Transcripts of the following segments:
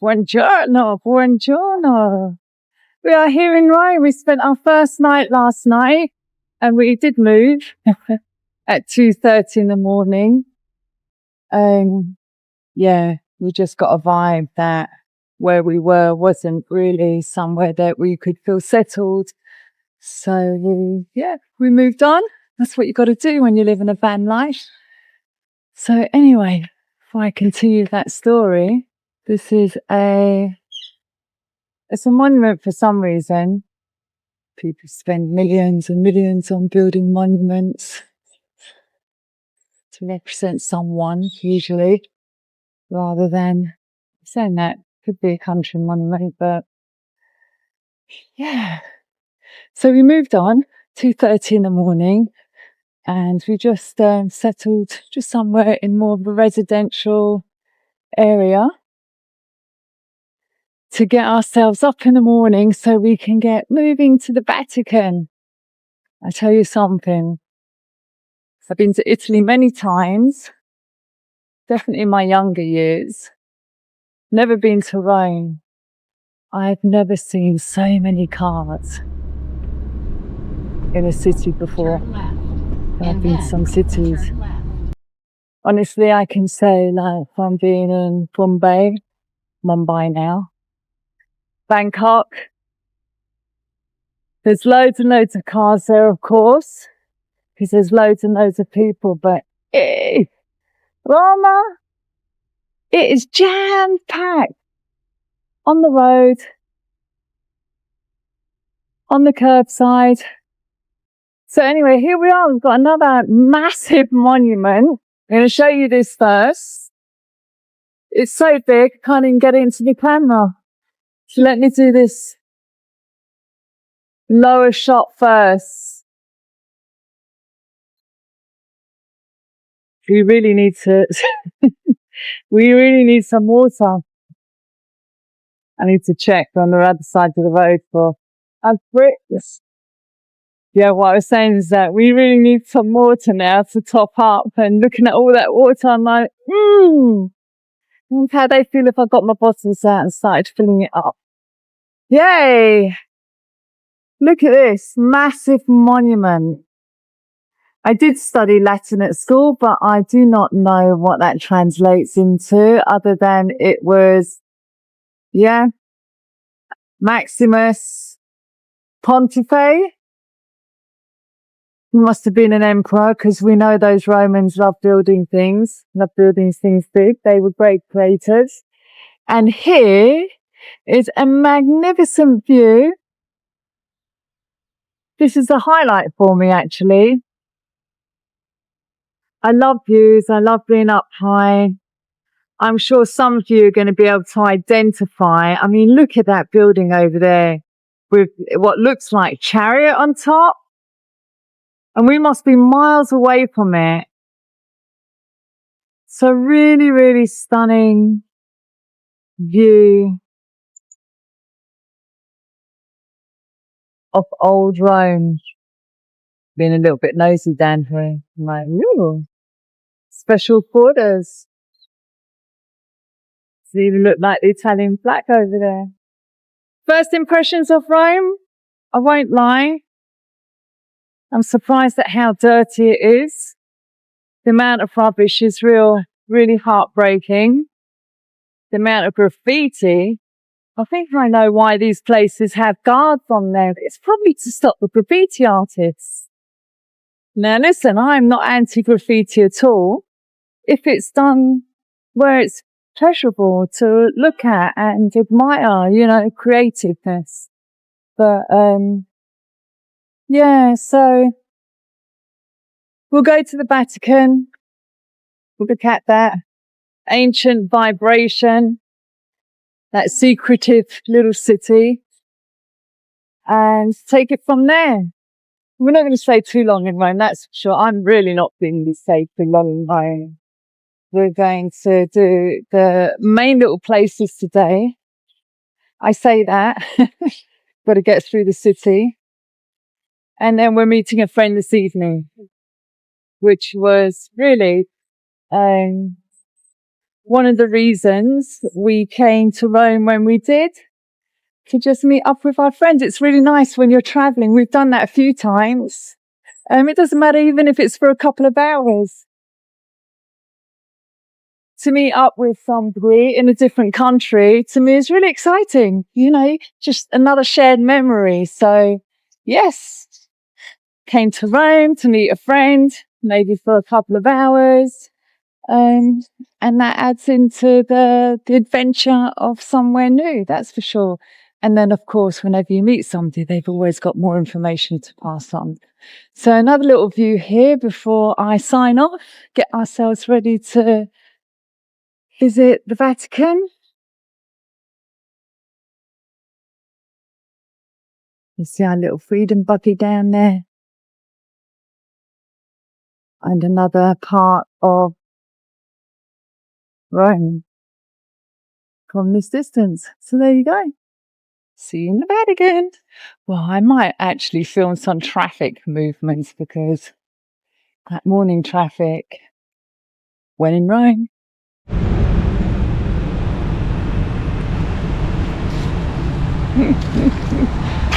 Buongiorno, buongiorno. We are here in Rome. We spent our first night last night, and we did move at 2:30 in the morning. Yeah, we just got a vibe that where we were wasn't really somewhere that we could feel settled. So we moved on. That's what you got to do when you live in a van life. So anyway, before I continue that story, this is it's a monument for some reason. People spend millions and millions on building monuments to represent someone, usually, rather than saying that could be a country monument, but yeah. So we moved on, 2:30 in the morning, and we just settled just somewhere in more of a residential area to get ourselves up in the morning so we can get moving to the Vatican. I tell you something, I've been to Italy many times, definitely in my younger years, never been to Rome. I've never seen so many cars in a city before. I've been to some cities. Honestly, I can say, like, from being in Mumbai now, Bangkok, there's loads and loads of cars there, of course, because there's loads and loads of people, but Roma, it is jam-packed on the road, on the curbside. So anyway, here we are. We've got another massive monument. I'm going to show you this first. It's so big, I can't even get it into the camera. So let me do this lower shot first. We really need some water. I need to check on the other side of the road for bricks. Yeah, what I was saying is that we really need some water now to top up, and looking at all that water, I'm like, how they feel if I got my bottles out and started filling it up. Yay! Look at this massive monument. I did study Latin at school, but I do not know what that translates into other than it was, Maximus Pontife. He must have been an emperor, because we know those Romans love building things big. They were great creators. And here is a magnificent view. This is a highlight for me, actually. I love views. I love being up high. I'm sure some of you are going to be able to identify. I mean, look at that building over there with what looks like chariot on top. And we must be miles away from it. So really, really stunning view of old Rome. Being a little bit nosy down here. I'm like, ooh, special quarters. Does it even look like the Italian flag over there? First impressions of Rome? I won't lie. I'm surprised at how dirty it is. The amount of rubbish is really heartbreaking. The amount of graffiti. I think I know why these places have guards on there. It's probably to stop the graffiti artists. Now listen, I'm not anti-graffiti at all. If it's done where it's pleasurable to look at and admire, creativeness. But, so we'll go to the Vatican. We'll look at that ancient vibration, that secretive little city, and take it from there. We're not going to stay too long in Rome, that's for sure. I'm really not going to stay too long in Rome. We're going to do the main little places today. I say that. Got to get through the city. And then we're meeting a friend this evening, which was really one of the reasons we came to Rome when we did, to just meet up with our friends. It's really nice when you're traveling. We've done that a few times. It doesn't matter even if it's for a couple of hours. To meet up with somebody in a different country, to me, is really exciting. You know, just another shared memory. So, yes, came to Rome to meet a friend, maybe for a couple of hours. And that adds into the adventure of somewhere new, that's for sure. And then, of course, whenever you meet somebody, they've always got more information to pass on. So another little view here before I sign off, get ourselves ready to visit the Vatican. You see our little freedom buggy down there. And another part of Rome from this distance. So there you go. See you in the Vatican. Well, I might actually film some traffic movements because that morning traffic, when in Rome.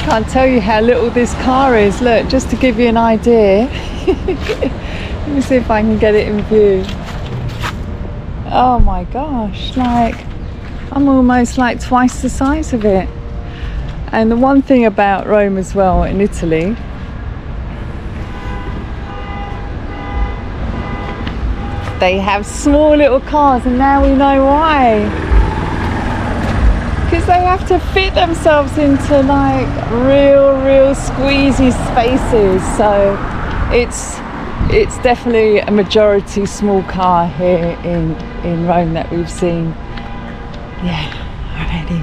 Can't tell you how little this car is. Look, just to give you an idea. Let me see if I can get it in view. Oh my gosh, like I'm almost like twice the size of it. And the one thing about Rome as well, in Italy, they have small little cars, and now we know why. Because they have to fit themselves into like real squeezy spaces. So it's definitely a majority small car here in Rome that we've seen. Yeah, alrighty.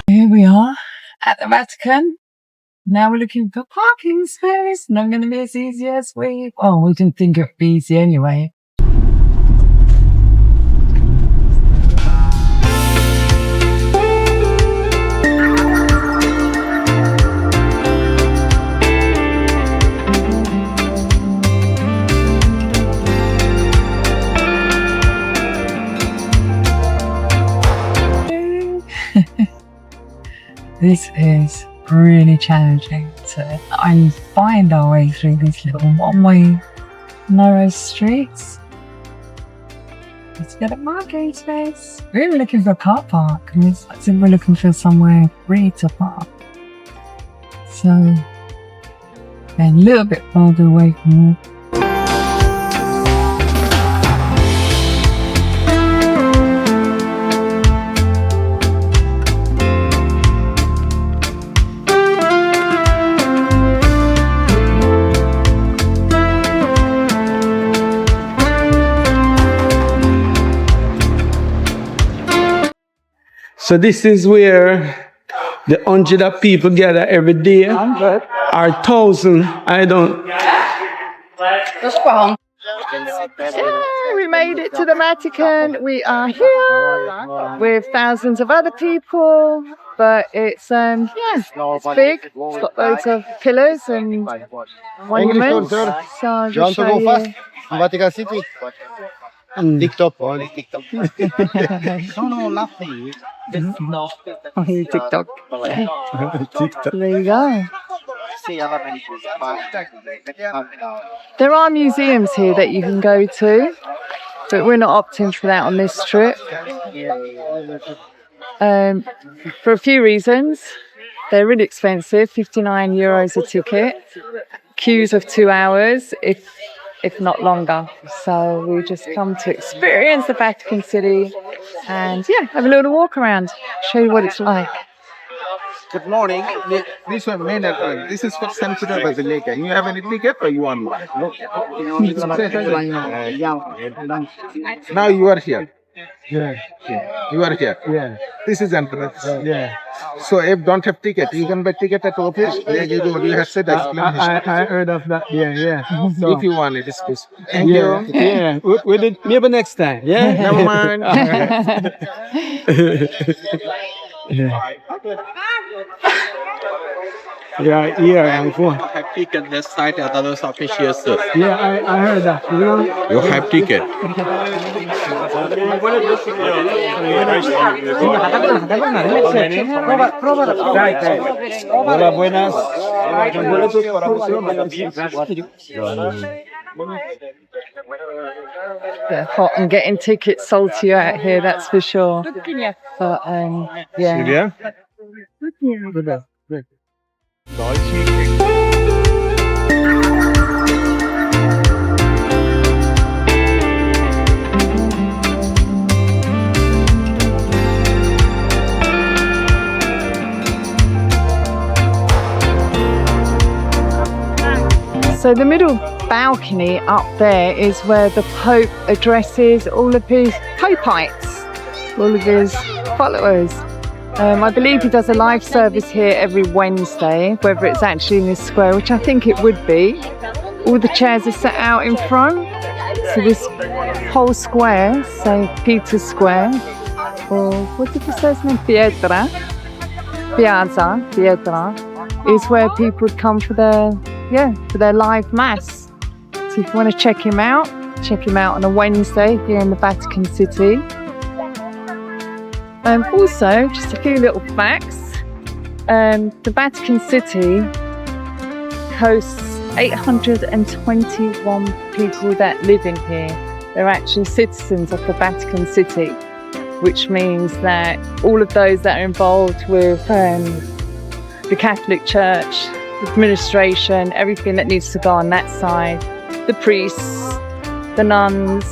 Here we are at the Vatican. Now we're looking for parking space. Not going to be as easy as we didn't think it'd be easy anyway. This is really challenging to find our way through these little one-way narrow streets. Let's get a parking space. We're really looking for a car park, and it's as if we're looking for somewhere free to park. So, a little bit farther away from here. So this is where the 100 of people gather every day. 100? Or 1,000, I don't. Yeah, we made it to the Vatican. We are here with thousands of other people, but it's it's big. It's got loads of pillars and monuments. So I'll just show you. Vatican City. TikTok. No, nothing. TikTok. There you go. There are museums here that you can go to, but we're not opting for that on this trip. For a few reasons. They're really expensive, €59 a ticket. Queues of 2 hours, if not longer. So we just come to experience the Vatican City and have a little walk around, show you what it's like. Good morning. This one main entrance. This is for Central Basilica. You have any ticket or you want one? Now you are here. Yeah. You are here. Yeah. This is entrance. Yeah. So if don't have ticket, you can buy ticket at office. There you go. You have said explanation. I heard of that. Yeah. So if you want it, it's thank you. Yeah. We'll do maybe next time. Yeah. Never mind. Yeah, I'm going. ticket this side and other suspicious. Yeah, I heard that. You know? You have ticket. Hola, buenas. They're hot and getting tickets sold to you out here, that's for sure. But yeah. So the middle balcony up there is where the Pope addresses all of his Popites, all of his followers. I believe he does a live service here every Wednesday, whether it's actually in this square, which I think it would be. All the chairs are set out in front. So this whole square, say Peter's Square, or what did he say his name? Piazza, is where people would come for their live mass. So if you want to check him out on a Wednesday here in the Vatican City. Also, just a few little facts. The Vatican City hosts 821 people that live in here. They're actual citizens of the Vatican City, which means that all of those that are involved with the Catholic Church, administration, everything that needs to go on that side, the priests, the nuns,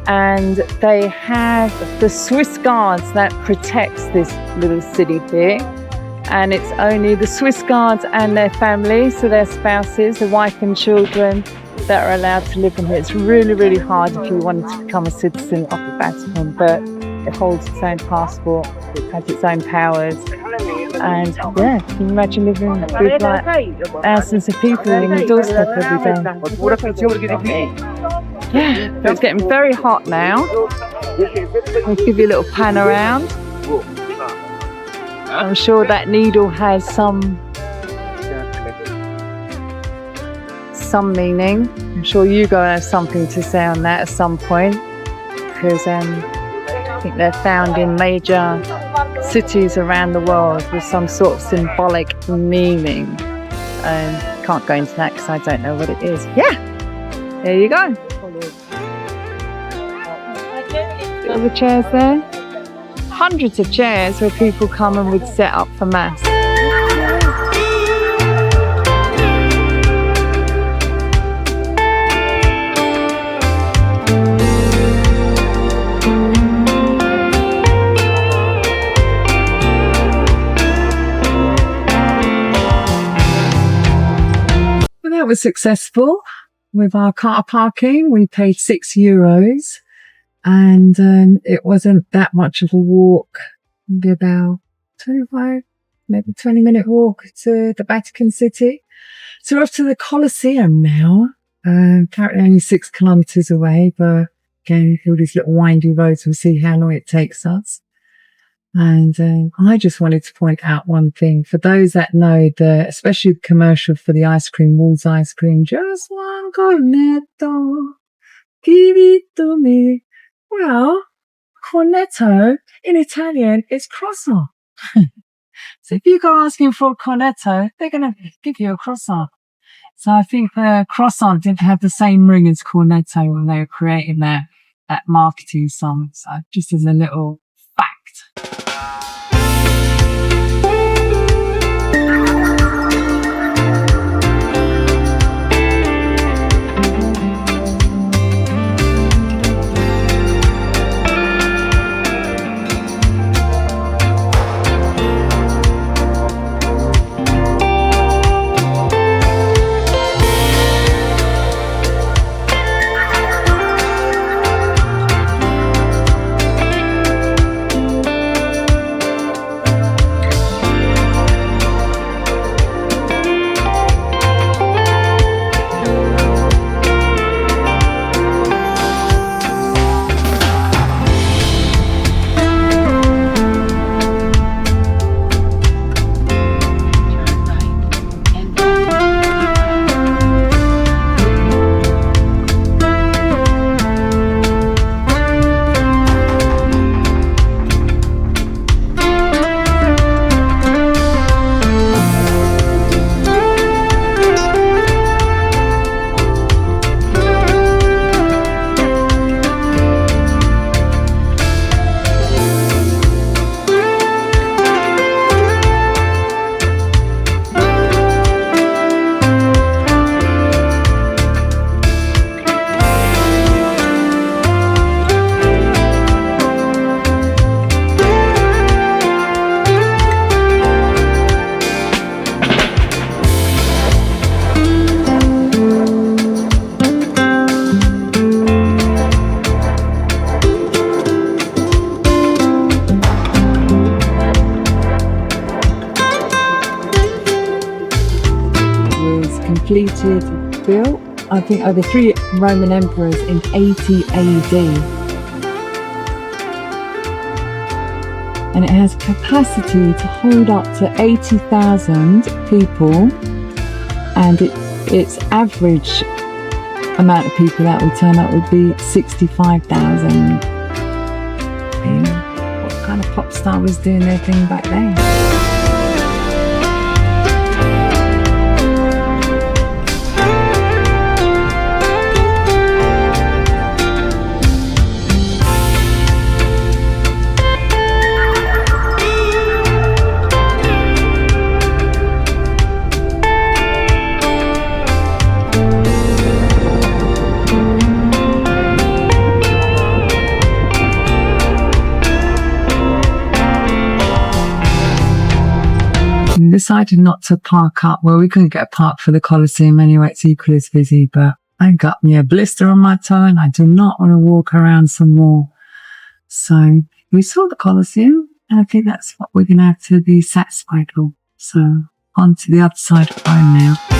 and they have the Swiss guards that protects this little city here. And it's only the Swiss guards and their families, so their spouses, the wife and children, that are allowed to live in here. It's really, really hard if you wanted to become a citizen of the Vatican, but it holds its own passport, it has its own powers. And yeah, can you imagine living with like thousands of people in your doorstep every day? Yeah, but it's getting very hot now. I'll give you a little pan around. I'm sure that needle has some meaning. I'm sure you go have something to say on that at some point, because I think they're found in major cities around the world with some sort of symbolic meaning. Can't go into that because I don't know what it is. Yeah, there you go. All the chairs there. Hundreds of chairs where people come and would set up for mass. Well, that was successful. With our car parking, we paid €6. And it wasn't that much of a walk, maybe about 25, maybe 20-minute walk to the Vatican City. So we're off to the Colosseum now, apparently only 6 kilometres away, but again, all these little windy roads, we'll see how long it takes us. And I just wanted to point out one thing. For those that know, especially the commercial for the ice cream, Walls ice cream, just one cornetto, give it to me. Well, cornetto in Italian is croissant. So if you go asking for a cornetto, they're going to give you a croissant. So I think the croissant didn't have the same ring as cornetto when they were creating that marketing song. So just as a little fact. completed, built, I think, the 3 Roman emperors in 80 AD. And it has capacity to hold up to 80,000 people, and its average amount of people that would turn up would be 65,000. What kind of pop star was doing their thing back then? Decided not to park up. Well, we couldn't get a park for the Colosseum anyway, it's equally as busy, but I got me a blister on my toe and I do not want to walk around some more. So we saw the Colosseum, and I think that's what we're going to have to be satisfied with. So on to the other side of Rome now.